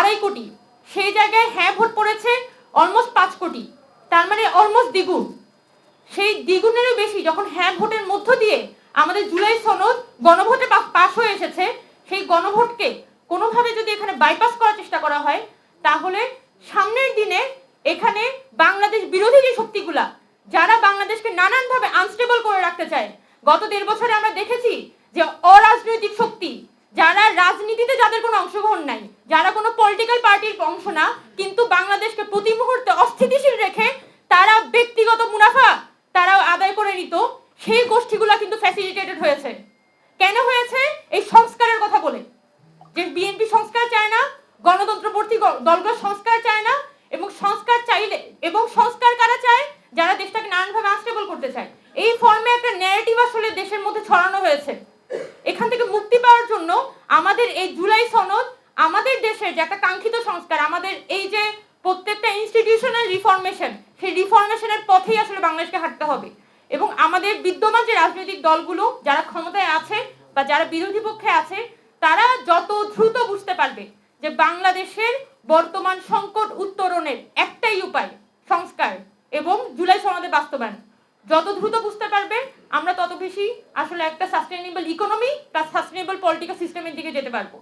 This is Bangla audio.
2.5 কোটি, সেই জায়গায় হ্যাঁ ভোট পড়েছে অলমোস্ট 5 কোটি, তার মানে অলমোস্ট দ্বিগুণ। সেই দ্বিগুণেরও বেশি যখন হ্যাঁ ভোটের মধ্য দিয়ে আমাদের জুলাই সনদ গণভোটে পাশ হয়ে এসেছে, সেই গণভোটকে কোনোভাবে যদি এখানে বাইপাস করার চেষ্টা করা হয়, তাহলে সামনের দিনে এখানে বাংলাদেশ বিরোধী যে শক্তিগুলা, যারা বাংলাদেশকে নানানভাবে আনস্টেবল করে রাখতে চায়, গত 1.5 বছরে আমরা দেখেছি যে অরাজনৈতিক শক্তি, যারা রাজনীতিতে যাদের কোনো অংশগ্রহণ নাই, যারা কোনো পলিটিক্যাল পার্টির অংশ না, কিন্তু বাংলাদেশকে প্রতি মুহূর্তে অস্থিতিশীল রেখে তারা ব্যক্তিগত মুনাফা তারা আদায় করে নিত, সেই গোষ্ঠীগুলো কিন্তু ফ্যাসিলিটেটেড হয়েছে। কেন হয়েছে? এই সংস্কারের কথা বলে, যে বিএনপি সংস্কার চায় না, গণতন্ত্রপন্থী দলগুলো সংস্কার চায় না, এবং সংস্কার চাইলে, এবং সংস্কার কারা চায়? যারা দেশটাকে নানানভাবে আনস্টেবল করতে চায়। এই ফর্মে একটা ন্যারেটিভ আসলে দেশের মধ্যে ছড়ানো হয়েছে। এখান থেকে মুক্তি পাওয়ার জন্য আমাদের এই জুলাই সনদ আমাদের দেশের যে একটা কাঙ্ক্ষিত সংস্কার, আমাদের এই যে প্রত্যেকটা ইনস্টিটিউশনাল রিফরমেশন, সেই রিফরমেশনের পথেই আসলে বাংলাদেশকে হাঁটতে হবে। এবং আমাদের বিদ্যমান যে রাজনৈতিক দলগুলো যারা ক্ষমতায় আছে বা যারা বিরোধী পক্ষে আছে, তারা যত দ্রুত বুঝতে পারবে যে বাংলাদেশের বর্তমান সংকট উত্তরণের একটাই উপায় সংস্কার এবং জুলাই সনদের বাস্তবায়ন, যত দ্রুত বুঝতে পারবে আমরা তত বেশি আসলে একটা sustainable economy plus sustainable political সিস্টেমের দিকে যেতে পারবো।